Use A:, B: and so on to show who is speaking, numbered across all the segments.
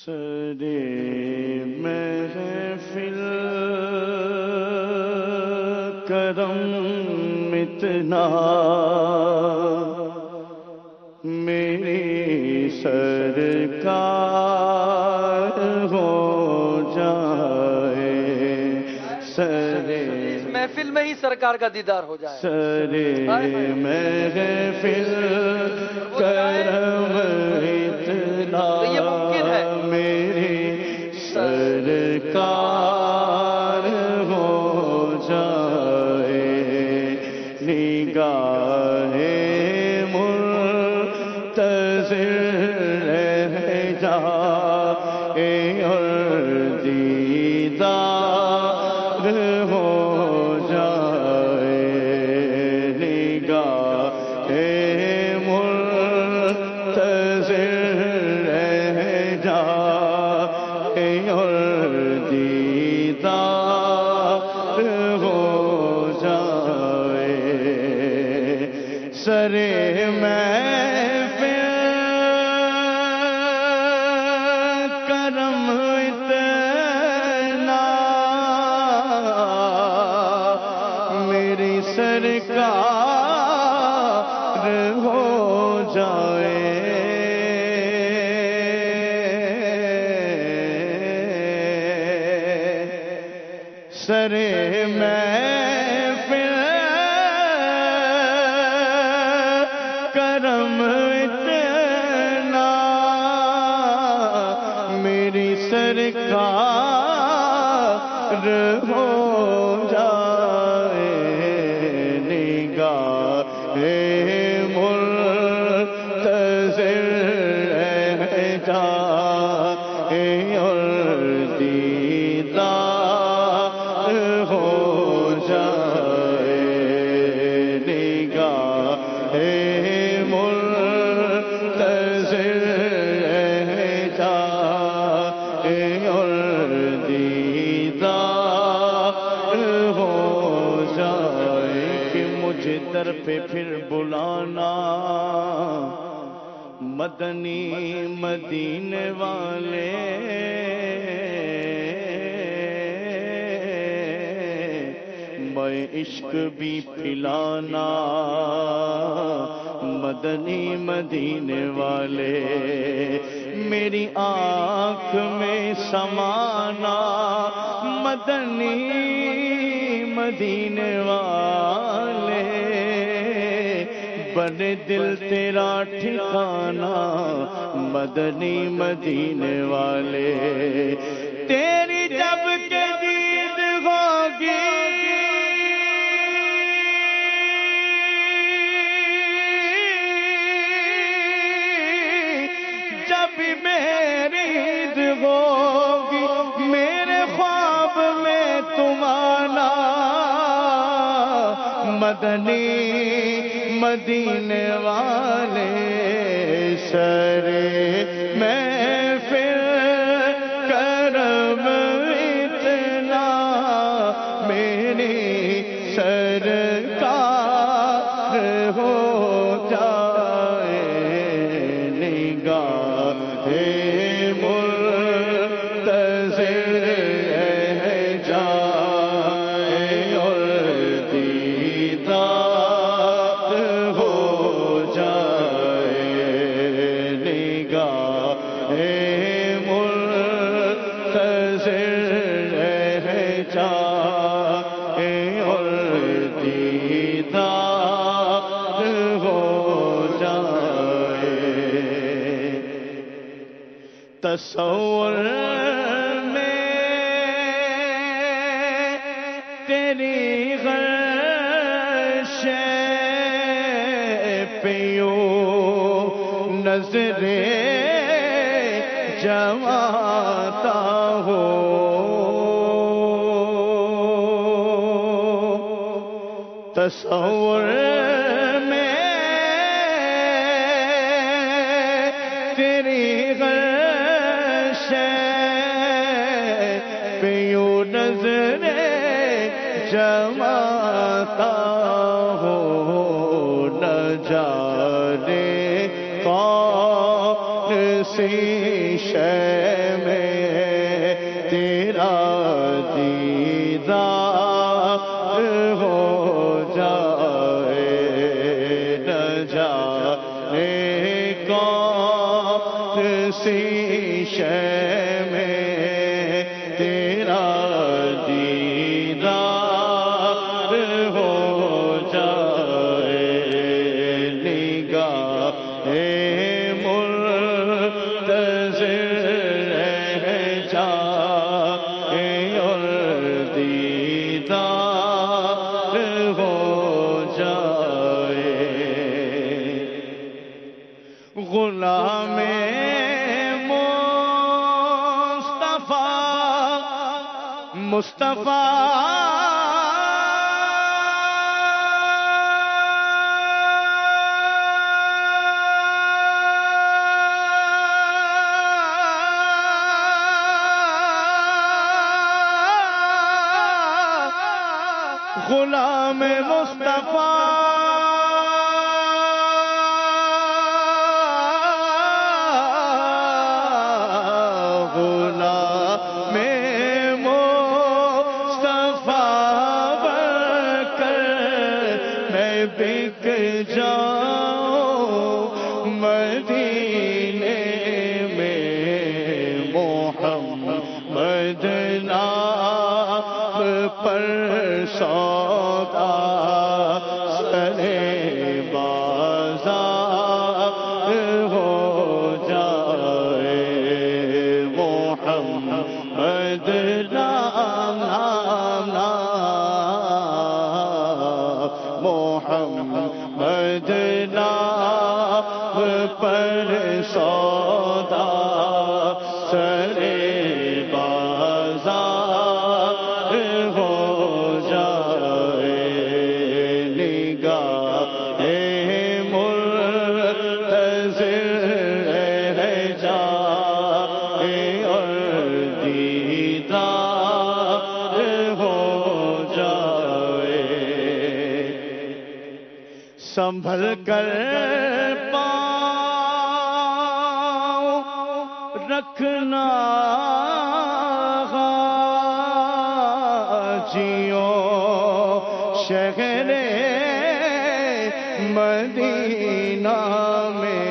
A: سرے محفل کرم اتنا میری سرکار ہو جائے، سرے
B: محفل میں ہی سرکار کا دیدار ہو جائے،
A: سرے محفل کرم اتنا
B: یہ ممکن ہے،
A: میری سرکار ہو جائے، نگاہ منتظر رہ جائے اور دیدار ہو جائے، نگاہ منتظر رہ جائے اور دیدار ہو جائے، سرے محفل کرم اتنا میری سرکار ہو جائے، سرے محفل کرم اتنا میری سرکار ہو جائے، نگاہ منتظر رہ جائے اور دیدار ہو جائے، نگاہ منتظر رہ جائے اور دیدار ہو جائے، کہ مجھے در پہ پھر بلانا مدنی مدینے والے، میں عشق بھی پلانا مدنی مدینے والے، میری آنکھ میں سمانا مدنی مدینے والے، بنے دل تیرا ٹھکانا مدنی مدینے والے، تیری جب کے دید ہوگی جب میری عید ہوگی، میرے خواب میں تم آنا مدنی مدینے والے، سرے محفل کرم اتنا میری سرکار ہو جائے، نگاہ منتظر رہ جائے اور دیدار ہو جائے، نگاہ منتظر رہ جائے اور دیدار ہو جائے، تصور میں تیری غرش پہ یوں نظریں جماتا ہو، تصور میں تیری غرش پہ یوں نظریں جماتا ہو، نہ جانے کون سی شے میں تیرا دیدار ہو جائے نہ جانے کون سی شے میں تیرا دیدار ہو جائے نگاہ منتظر رہ جائے اور دیدار ہو جائے غلام مصطفیٰ غلام مصطفیٰ بک جاؤں مدینے میں محمد نام پر سودا سرے بازار ہو جائے محمد نام محمد نام پر سودا سرے بازار ہو جائے نگاہ منتظر رہ جائے اور دیدار ہو جائے سنبھل کر پاؤں رکھنا غازیوں شہر مدینہ میں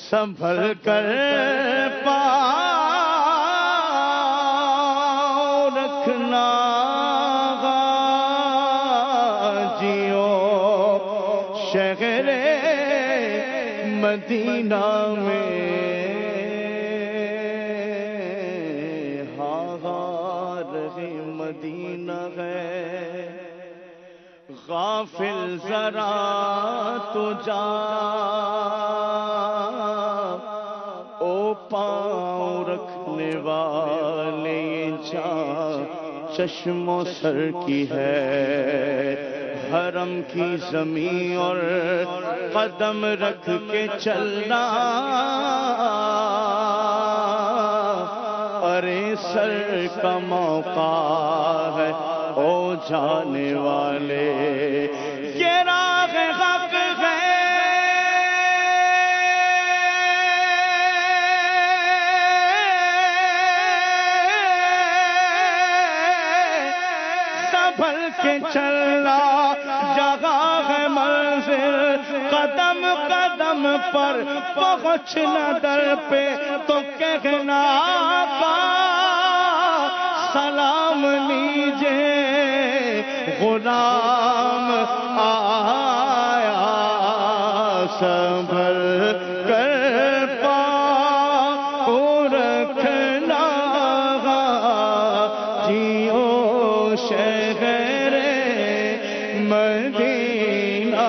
A: سنبھل کر پاؤں رکھنا غازیوں شہر مدینہ میں ہاں رہے مدینہ ہے غافل ذرا تو جا او پاؤں رکھنے والے جان چشم و سر کی ہے حرم کی زمین اور قدم رکھ کے چلنا ارے سر کا موقع ہے او جانے والے یہ راہ حق ہے سنبھل کے چلنا جگہ ہے منزل قدم قدم پر پہنچنا در پہ تو کہنا آقا سلام لیجئے غلام آیا سنبھل کر پاؤں رکھنا جیو شہر مدینہ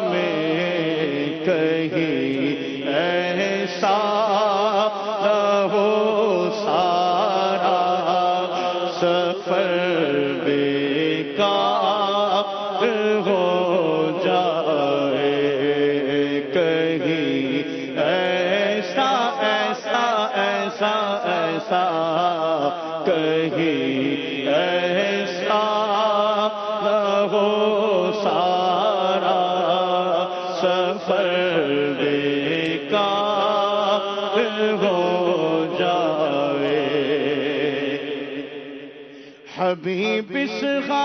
A: میں کہیں ایسا نہ ہو سارا سفر بیکار ہو جائے کہیں ایسا ایسا ایسا ایسا کہیں ایسا ہو جائے حبیب اس غار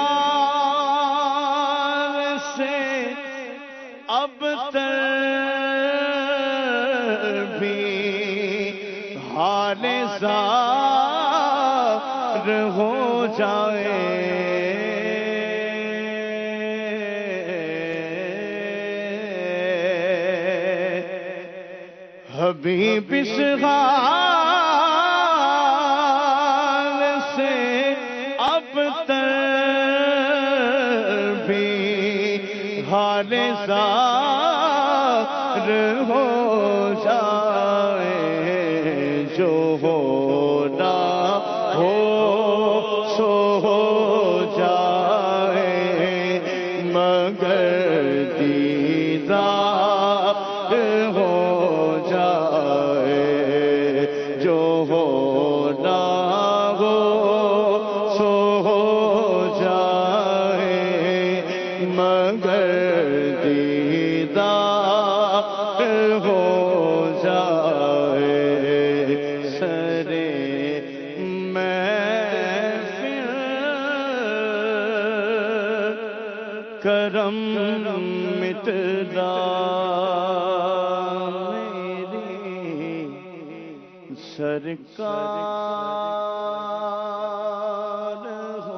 A: سے اب تر بھی حال زار ہو جائے حبیب اس غار سے اب تر بھی حال زار ہو جائے جو ہونا ہو سو ہو جائے مگر دیدار ہو جائے جو ہونا ہو سو ہو جائے مگر دیدار ہو جائے سرے محفل کرم متدا میری سرکار ہو